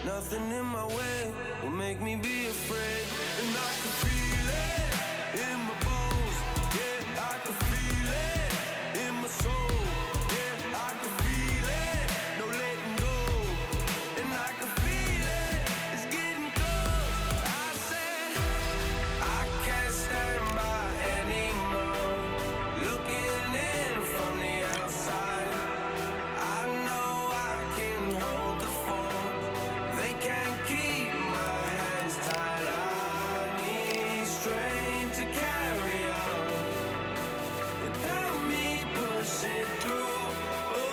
Nothing in my way will make me be afraid. And I can feel it in my bones. Yeah, I can feel it in my soul. Yeah, I can feel it, no letting go. And I can feel it, it's getting close. I said I can't stand by anymore. Looking in from the outside, I know I can hold the phone. They can't keep my hands tied. I need strength to carry on without me pushing through. Oh,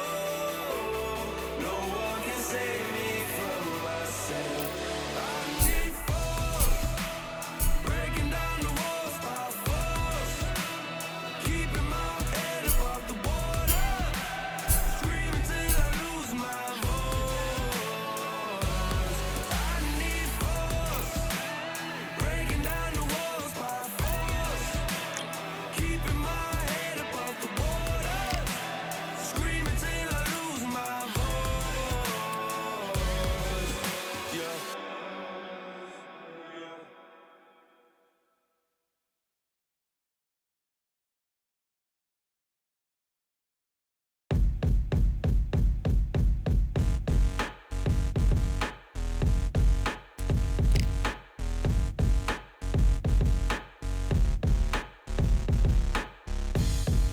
no one can save me from myself. I need force, breaking down the walls by force, keeping my head above the water, screaming till I lose my voice. I need force, breaking down the walls by force, keeping my head above the water, screaming till I lose my voice. Yeah.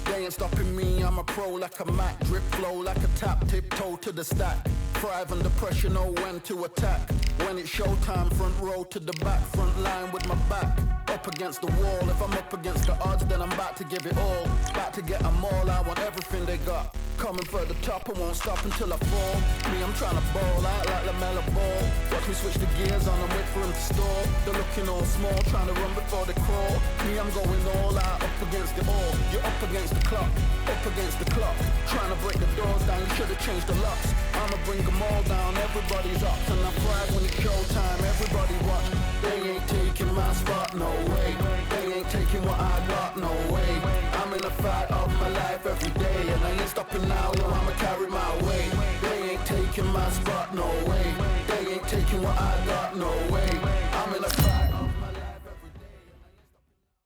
They ain't stopping me, I'm a pro like a Mac. Drip flow like a tap, tiptoe to the stack. Thrive under pressure, know when to attack. When it's showtime, front row to the back. Front line with my back up against the wall. If I'm up against the odds, then I'm about to give it all. About to get them all, I want everything they got. Coming for the top, I won't stop until I fall. Me, I'm trying to ball out like LaMelo Ball. Watch me switch the gears on and wait for him to stall. They're looking all small, trying to run before they crawl. Me, I'm going all out, up against it all. You're up against the clock, up against the clock. Trying to break the doors down, you should've changed the locks. I'ma bring them all down, everybody's up. And I thrive when it's showtime, everybody watch. They ain't taking my spot, no way. They ain't taking what I got, no way. I'm in the fight of my life every day, and I ain't stopping now, no, I'ma carry my weight. They ain't taking my spot, no way. They ain't taking what I got, no way. I'm in the fight of my life every day, and I ain't stopping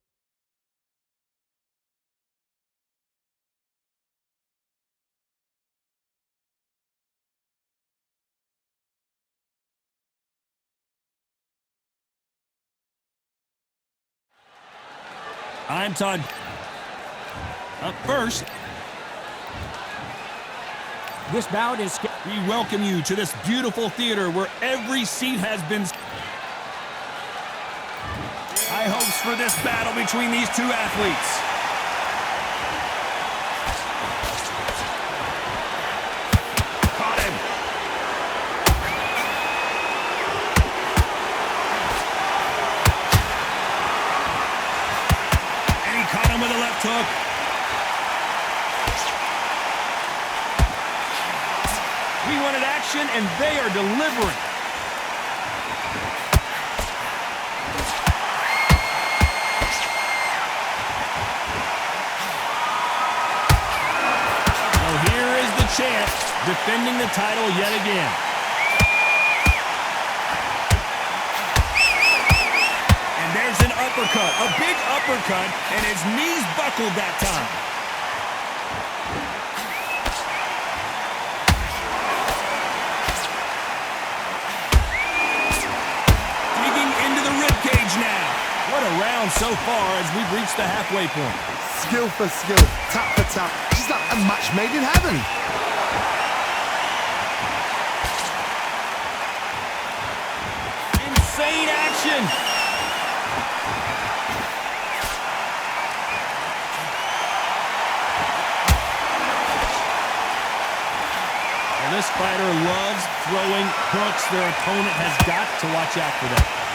I'm Todd. Up first, This bout is... we welcome you to this beautiful theater where every seat has been... High hopes for this battle between these two athletes. Caught him. And he caught him with a left hook. We wanted action, and they are delivering. So here is the champ defending the title yet again. And there's an uppercut, a big uppercut, and his knees buckled that time. Now. What a round so far as we've reached the halfway point. Skill for skill, tap for tap. Just like a match made in heaven. Insane action. Well, this fighter loves throwing hooks. Their opponent has got to watch out for that.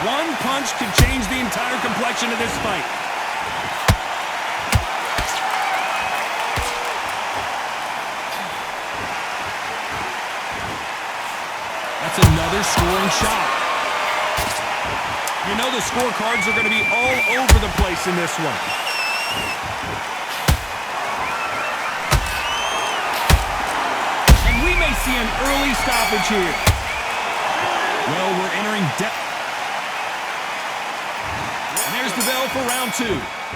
One punch could change the entire complexion of this fight. That's another scoring shot. You know the scorecards are going to be all over the place in this one. see an early stoppage here. Well, we're entering depth. And there's the bell for round 2.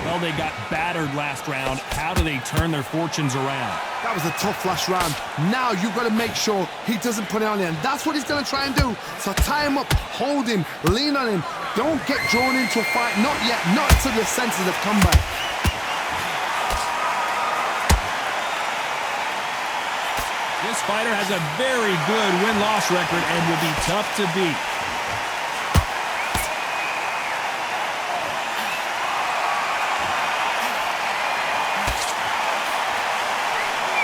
Well, they got battered last round. How do they turn their fortunes around? That was a tough last round. Now you've got to make sure he doesn't put it on him. That's what he's going to try and do. So tie him up, hold him, lean on him. Don't get drawn into a fight. Not yet. Not until your senses have come back. This fighter has a very good win-loss record and will be tough to beat.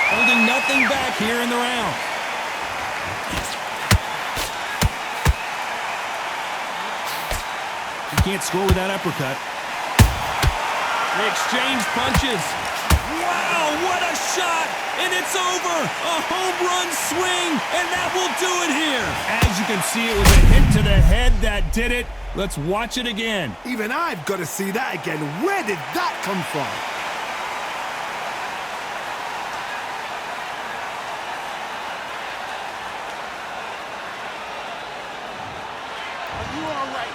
Holding nothing back here in the round. He can't score with that uppercut. They exchange punches. Wow, what a shot! And it's over! A home run swing, and that will do it here. As you can see, it was a hit to the head that did it. Let's watch it again. Even I've got to see that again. Where did that come from? Are you all right?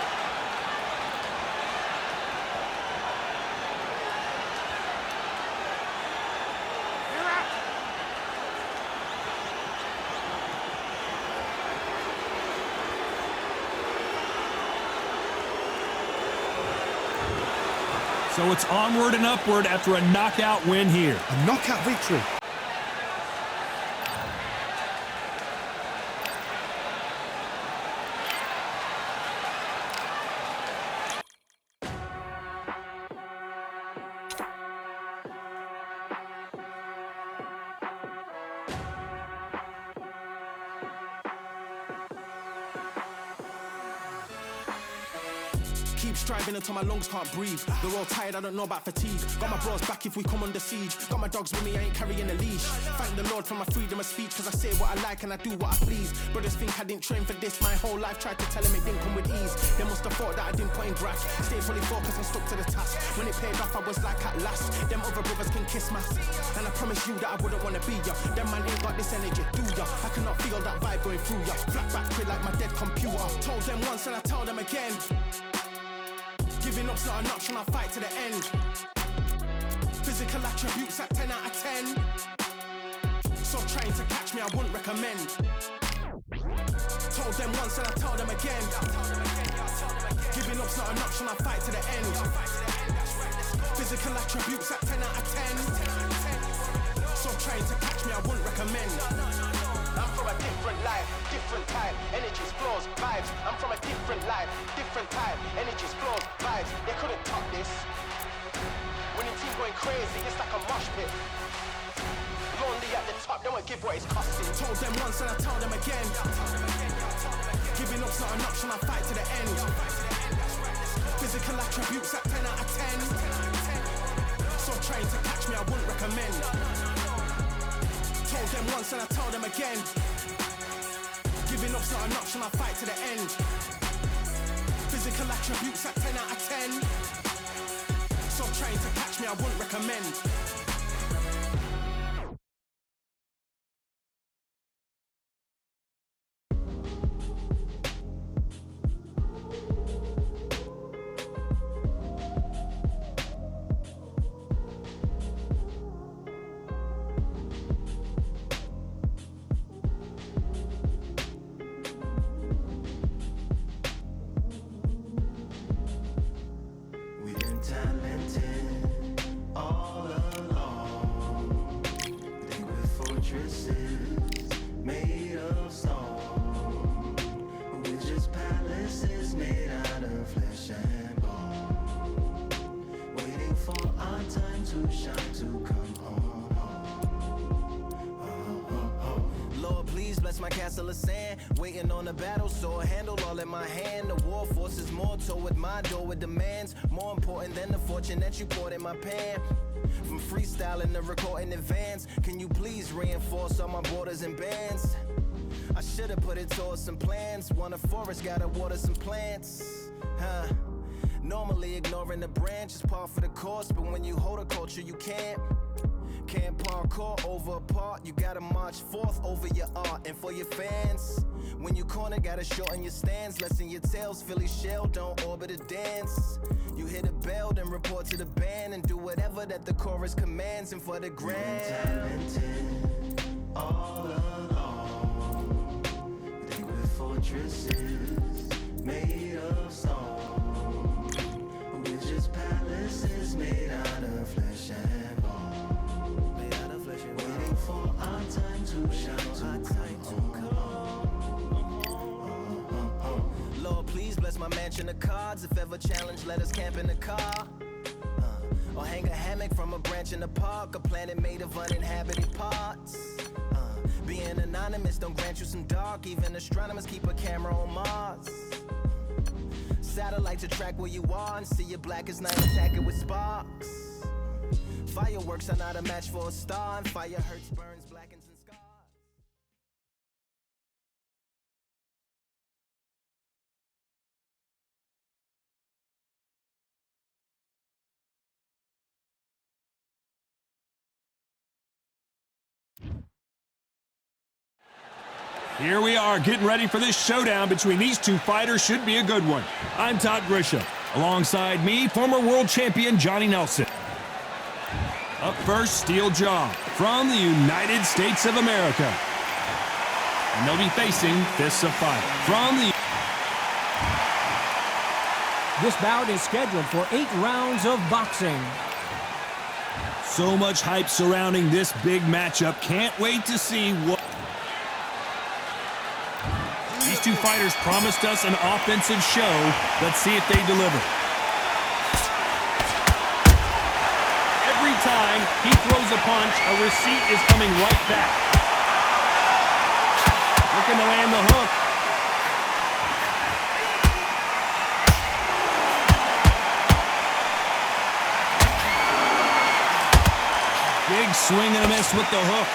So it's onward and upward after a knockout win here. A knockout victory. Keep striving until my lungs can't breathe. They're all tired, I don't know about fatigue. Got my bros back if we come under siege. Got my dogs with me, I ain't carrying a leash. Thank the Lord for my freedom of speech, cause I say what I like and I do what I please. Brothers think I didn't train for this my whole life. Tried to tell them it didn't come with ease. They must have thought that I didn't put in graft. Stayed fully focused and stuck to the task. When it paid off, I was like at last. Them other brothers can kiss my ass. And I promise you that I wouldn't wanna be ya. Them man ain't got this energy, do ya? I cannot feel that vibe going through ya. Flat back quit like my dead computer. Told them once and I tell them again. Giving up's not an option, I'll fight to the end. Physical attributes at 10 out of 10. So trying to catch me, I wouldn't recommend. Told them once and I tell them again. Giving up's not an option, I'll fight to the end. Physical attributes at 10 out of 10. So trying to catch me, I wouldn't recommend. I'm from a different life, different type. Energies, flows, vibes. I'm from a different life, different type. Energies, flows, vibes. They couldn't top this. Winning team going crazy, it's like a mosh pit. Lonely at the top, don't give what it's costing. Told them once and I tell them again. Giving up's not an option, I'll fight to the end. Physical attributes at 10 out of 10. So trying to catch me, I wouldn't recommend. Told them once and I tell them again. Giving up's not an option, I'll fight to the end. Physical attributes at 10 out of 10. So trying to catch me, I wouldn't recommend. My castle of sand, waiting on a battle sword, handle all in my hand. The war forces more toward my door with demands more important than the fortune that you poured in my pan. From freestyling to recording advance, can you please reinforce all my borders and bands? I should've put it towards some plans. Want a forest, gotta water some plants. Normally ignoring the branch is par for the course, but when you hold a culture you can't. can't parkour over a part. You gotta march forth over your art. And for your fans, when you corner, gotta shorten your stance. Lessen your tails, Philly shell, don't orbit a dance. You hit a bell, then report to the band and do whatever that the chorus commands. And for the grand, talented all along. Think we're fortresses made of stone. We're just palaces made out of flesh and bone. Waiting for our time to shine, Lord, please bless my mansion of cards. If ever challenged, let us camp in the car. Or hang a hammock from a branch in the park. A planet made of uninhabited parts. Being anonymous don't grant you some dark. Even astronomers keep a camera on Mars. Satellite to track where you are and see your black as night, attack it with sparks. Fireworks are not a match for a star, and fire hurts, burns, blackens, and scars. Here we are, getting ready for this showdown between these two fighters. Should be a good one. I'm Todd Grisham. Alongside me, former world champion Johnny Nelson. Up first, Steel Jaw from the United States of America. And they'll be facing Fists of Fire from the... This bout is scheduled for 8 rounds of boxing. So much hype surrounding this big matchup. Can't wait to see what... These two fighters promised us an offensive show. Let's see if they deliver. Every time he throws a punch, a receipt is coming right back. Looking to land the hook. Big swing and a miss with the hook.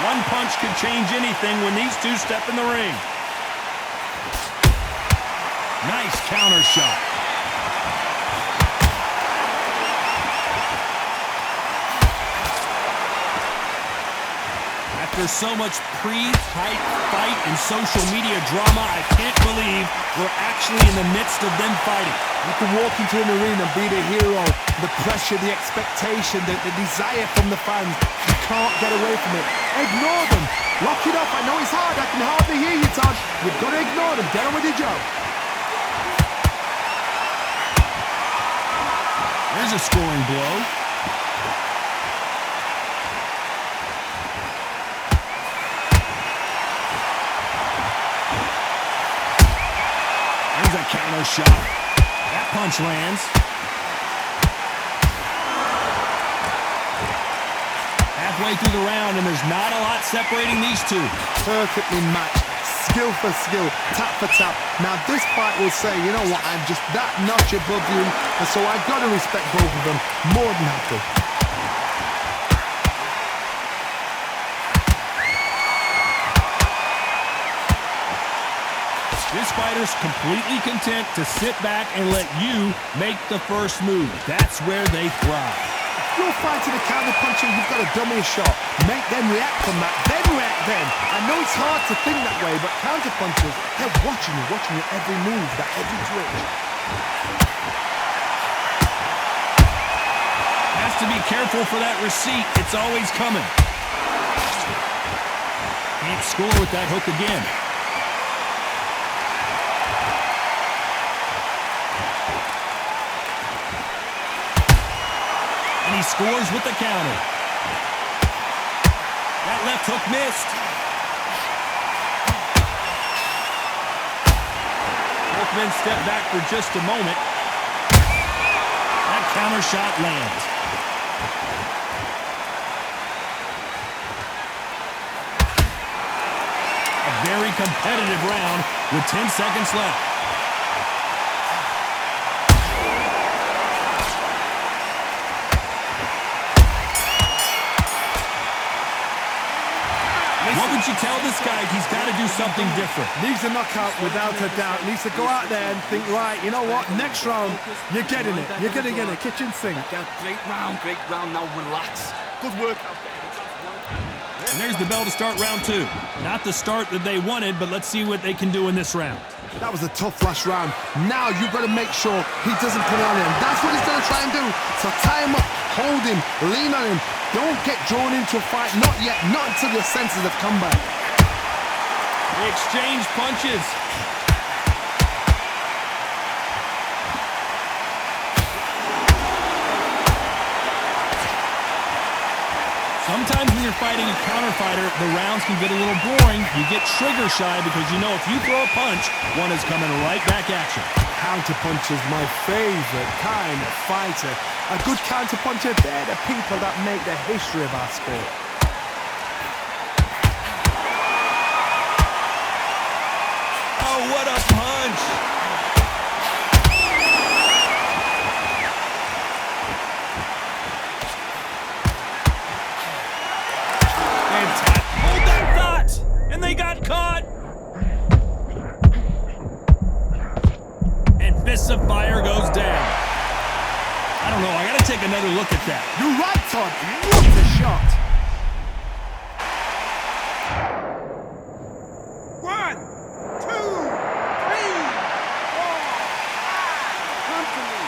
One punch could change anything when these two step in the ring. Nice counter shot. After so much pre-hype fight and social media drama, I can't believe we're actually in the midst of them fighting. You can walk into an arena, be the hero, the pressure, the expectation, the desire from the fans. You can't get away from it. Ignore them. Lock it up. I know it's hard. I can hardly hear you, Todd. You've got to ignore them. Get on with your job. There's a scoring blow. There's a counter shot. That punch lands. Halfway through the round, and there's not a lot separating these two. Perfectly matched. Skill for skill, tap for tap. Now this fight will say, you know what, I'm just that notch above you, and so I've got to respect both of them. More than happy. This fighter's completely content to sit back and let you make the first move. That's where they thrive. If you're fighting a counter puncher, you've got to dummy a shot. Make them react from that, then react then. I know it's hard to think that way, but counter punchers, they're watching your every move, that every twitch. Has to be careful for that receipt. It's always coming. Can't score with that hook again. And he scores with the counter. That left hook missed. Both men step back for just a moment. That counter shot lands. A very competitive round with 10 seconds left. What would you tell this guy? He's got to do something different. Needs a knockout without a doubt. Needs to go out there and think, right, you know what? Next round, you're getting it. You're going to get it. Kitchen sink. Great round. Now relax. Good work. And there's the bell to start round 2. Not the start that they wanted, but let's see what they can do in this round. That was a tough last round. Now you've got to make sure he doesn't put it on him. That's what he's going to try and do. So tie him up, hold him, lean on him. Don't get drawn into a fight. Not yet. Not until your senses have come back. They exchange punches. Sometimes when you're fighting a counter fighter, the rounds can get a little boring. You get trigger shy because you know if you throw a punch, one is coming right back at you. Counter punch is my favorite kind of fighter. A good counter puncher, they're the people that make the history of our sport. Oh, what a punch! Hold that thought! And they got caught! And Fists of Fire goes down. I don't know, I gotta take another look at that. You're right, Todd. What a shot. 1, 2, 3, 4, 5. Come to me.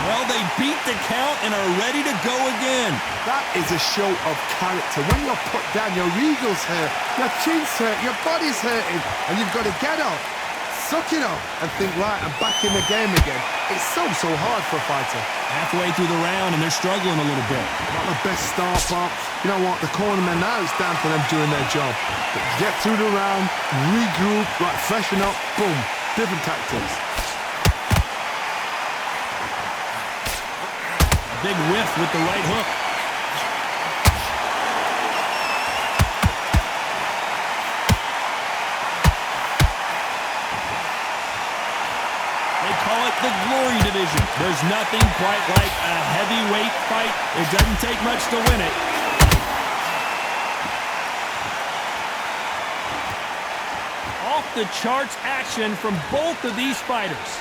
Well, they beat the count and are ready to go again. That is a show of character. When you're put down, your eagles hurt, your chin's hurt, your body's hurting, and you've got to get up, suck it up, and think, right, I'm back in the game again. It's so hard for a fighter. Halfway through the round, and they're struggling a little bit. Not the best start, but you know what? The cornermen now, it's down to them doing their job. But get through the round, regroup, right, freshen up, boom, different tactics. Big whiff with the right hook. They call it the Glory Division. There's nothing quite like a heavyweight fight. It doesn't take much to win it. Off the charts action from both of these fighters.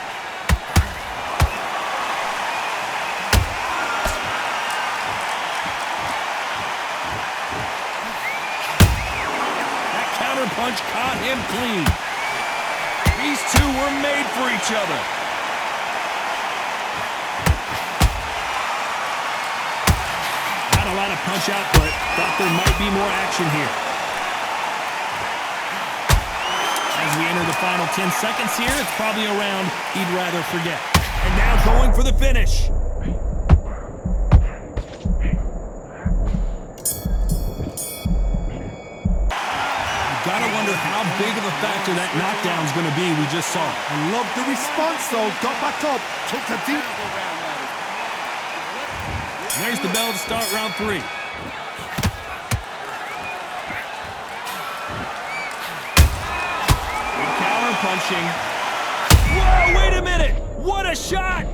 Punch caught him clean. These two were made for each other. Not a lot of punch output. Thought there might be more action here. As we enter the final 10 seconds here, it's probably a round he'd rather forget. And now going for the finish. Gotta wonder how big of a factor that knockdown's gonna be we just saw. I love the response though, got back up, took the deep. And there's the bell to start round 3. Good counter punching. Whoa, wait a minute! What a shot!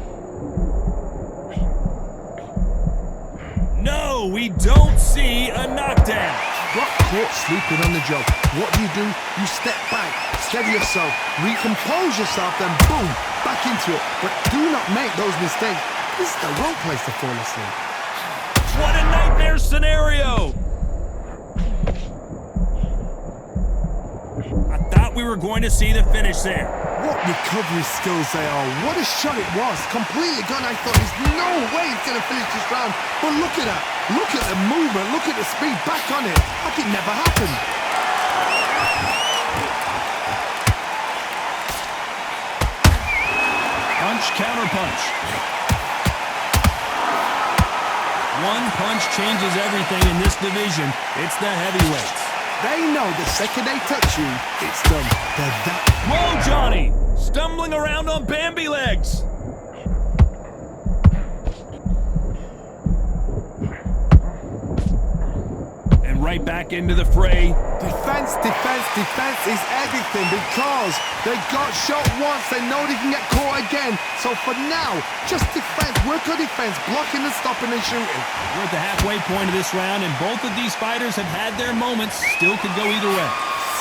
No, we don't see a knockdown. Got caught sleeping on the job. What do? You step back, steady yourself, recompose yourself, then boom, back into it. But do not make those mistakes. This is the wrong place to fall asleep. What a nightmare scenario! I thought we were going to see the finish there. What recovery skills they are. What a shot it was. Completely gone. I thought there's no way he's going to finish this round. But look at that. Look at the movement. Look at the speed. Back on it. Like it never happened. Punch, counter punch. One punch changes everything in this division. It's the heavyweights. They know the second they touch you, it's done. They're that. Whoa, Johnny! Stumbling around on Bambi legs. right back into the fray. Defense, defense, defense is everything because they got shot once. They know they can get caught again. So for now, just defense. Work on defense, blocking and stopping and shooting. We're at the halfway point of this round, and both of these fighters have had their moments. Still could go either way.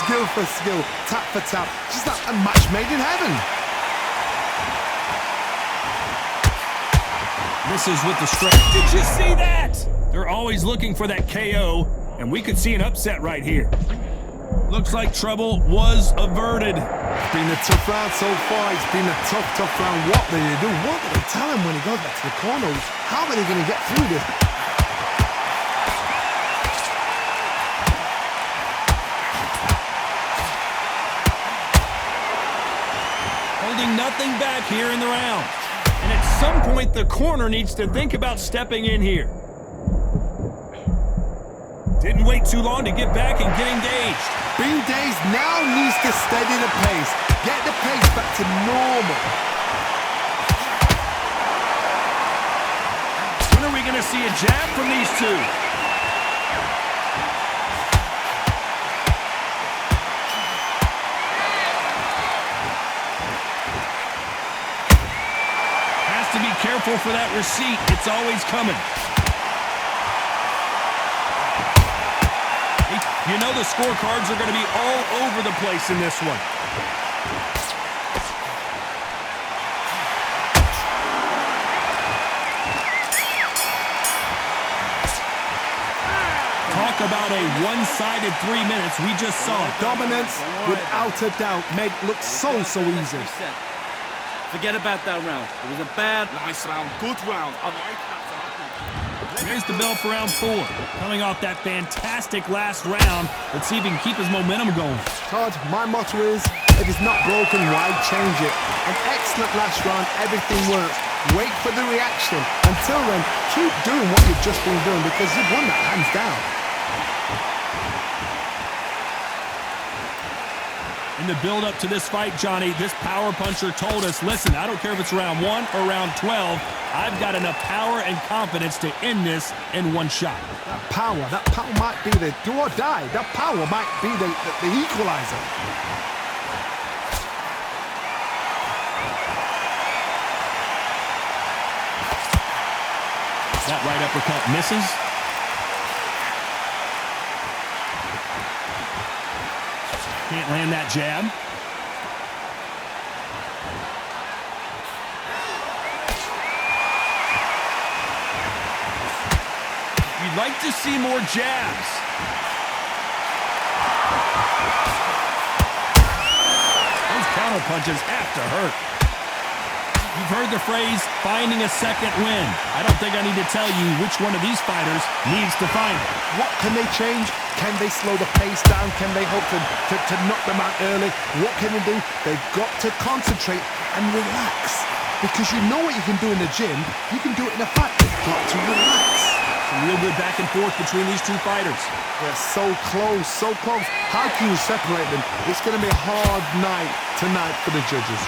Skill for skill, tap for tap. Just like a match made in heaven. This is with the straight. Did you see that? They're always looking for that KO, and we could see an upset right here. Looks like trouble was averted. It's been a tough round so far. It's been a tough, tough round. What do they do? What do they tell him when he goes back to the corners? How are they going to get through this? Holding nothing back here in the round. And at some point, the corner needs to think about stepping in here. Didn't wait too long to get back and get engaged. Being dazed now needs to steady the pace. Get the pace back to normal. When are we going to see a jab from these two? Has to be careful for that receipt. It's always coming. You know the scorecards are going to be all over the place in this one. Talk about a one-sided 3 minutes. We just saw it. Dominance, without a doubt, made look so easy. Forget about that round. It was a bad, nice round, good round. I like that. There's the bell for round 4. Coming off that fantastic last round. Let's see if he can keep his momentum going. Todd, my motto is, if it's not broken, why change it? An excellent last round, everything works. Wait for the reaction. Until then, keep doing what you've just been doing because you've won that hands down. In the build-up to this fight, Johnny, this power puncher told us, listen, I don't care if it's round 1 or round 12, I've got enough power and confidence to end this in one shot. That power might be the do or die. That power might be the equalizer. That right uppercut misses. Can't land that jab. You'd like to see more jabs. Those counter punches have to hurt. You've heard the phrase, finding a second win. I don't think I need to tell you which one of these fighters needs to find it. What can they change? Can they slow the pace down? Can they hope to knock them out early? What can they do? They've got to concentrate and relax. Because you know what you can do in the gym, you can do it in a fight. You've got to relax. Some real good back and forth between these two fighters. They're so close, so close. How can you separate them? It's going to be a hard night tonight for the judges.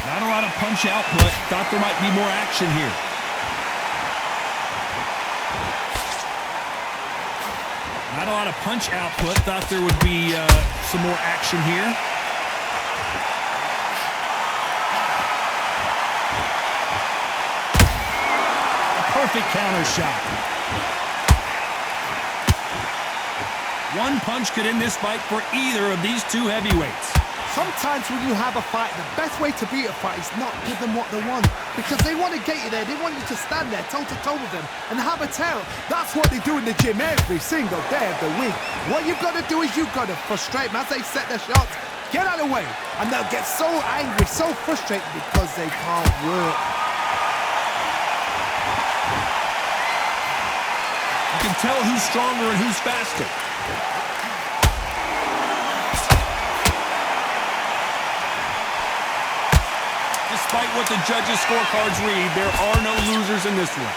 Not a lot of punch output. Thought there might be more action here. Not a lot of punch output. Thought there would be some more action here. A perfect counter shot. One punch could end this fight for either of these two heavyweights. Sometimes when you have a fight, the best way to beat a fight is not give them what they want. Because they want to get you there. They want you to stand there toe-to-toe with them and have a tell. That's what they do in the gym every single day of the week. What you've got to do is you've got to frustrate them as they set their shots. Get out of the way. And they'll get so angry, so frustrated because they can't work. You can tell who's stronger and who's faster. Despite what the judges' scorecards read, there are no losers in this one.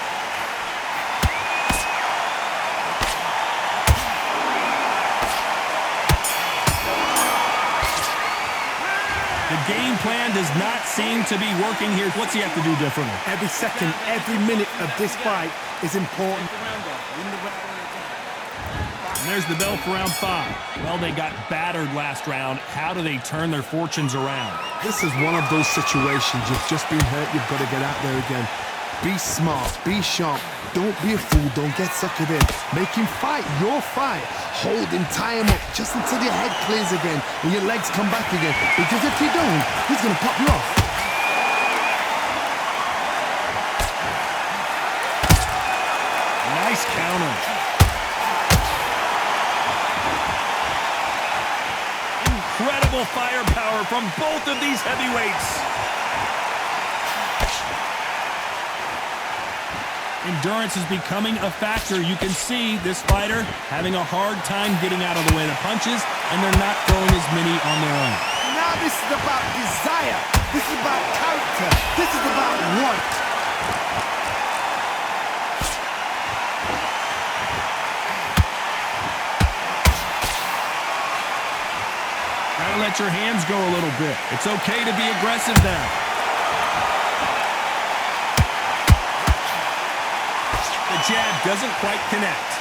The game plan does not seem to be working here. What's he have to do differently? Every second, every minute of this fight is important. And there's the bell for round 5. Well, they got battered last round. How do they turn their fortunes around? This is one of those situations. You've just been hurt. You've got to get out there again. Be smart. Be sharp. Don't be a fool. Don't get suckered in. Make him fight your fight. Hold him, tie him up just until your head clears again and your legs come back again. Because if you don't, he's going to pop you off. Nice counter. Incredible firepower from both of these heavyweights. Endurance is becoming a factor. You can see this fighter having a hard time getting out of the way of the punches, and they're not throwing as many on their own. Now this is about desire. This is about character. This is about want. Gotta let your hands go a little bit. It's okay to be aggressive now. The jab doesn't quite connect.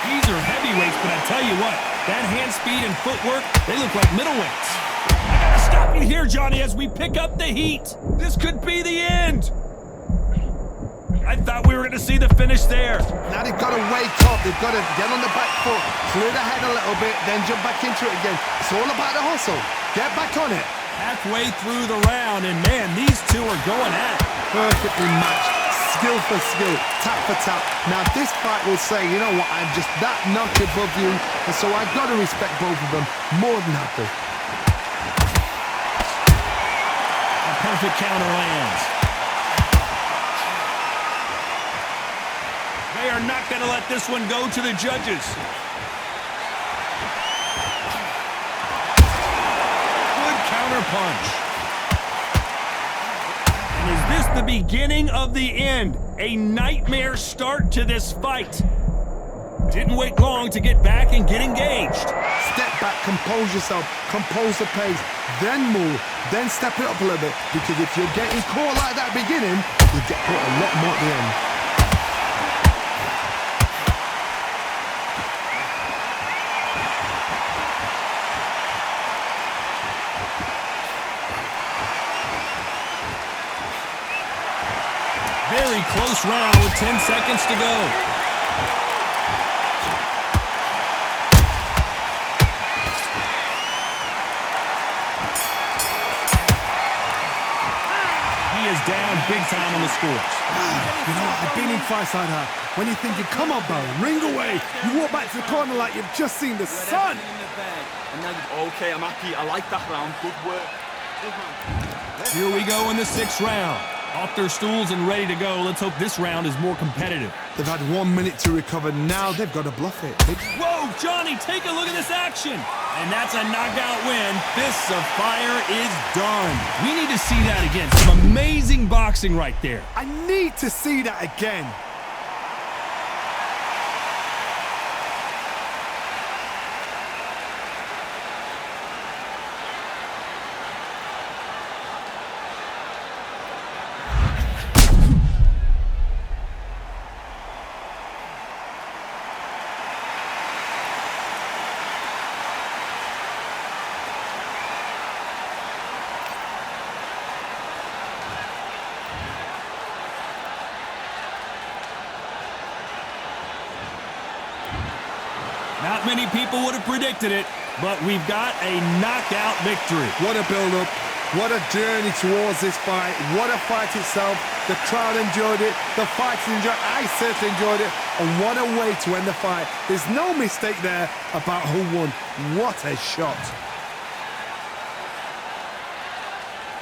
These are heavyweights, but I tell you what, that hand speed and footwork, they look like middleweights. I gotta stop you here, Johnny, as we pick up the heat. This could be the end. I thought we were going to see the finish there. Now they've got to wake up. They've got to get on the back foot, clear the head a little bit, then jump back into it again. It's all about the hustle. Get back on it. Halfway through the round, and man, these two are going at it. Perfectly matched. Skill for skill, tap for tap. Now this fight will say, you know what, I'm just that notch above you, and so I've got to respect both of them more than happy. A perfect counter lands. They are not going to let this one go to the judges. Good counter punch. And is this the beginning of the end? A nightmare start to this fight. Didn't wait long to get back and get engaged. Step back, compose yourself, compose the pace, then move, then step it up a little bit. Because if you're getting caught like that beginning, you get caught a lot more at the end. Very close round with 10 seconds to go. He is down big time on the scores. You know, I've been in fights like that. When you're thinking, come on, Baron, ring away. You walk back to the corner like you've just seen the sun. Okay, I'm happy. I like that round. Good work. Here we go in the 6th round. Off their stools and ready to go. Let's hope this round is more competitive. They've had 1 minute to recover. Now they've got to bluff it. Whoa, Johnny, take a look at this action. And that's a knockout win. Fists of Fire is done. We need to see that again. Some amazing boxing right there. I need to see that again. Not many people would have predicted it, but we've got a knockout victory. What a build-up. What a journey towards this fight. What a fight itself. The crowd enjoyed it. The fighters enjoyed it. I certainly enjoyed it. And what a way to end the fight. There's no mistake there about who won. What a shot.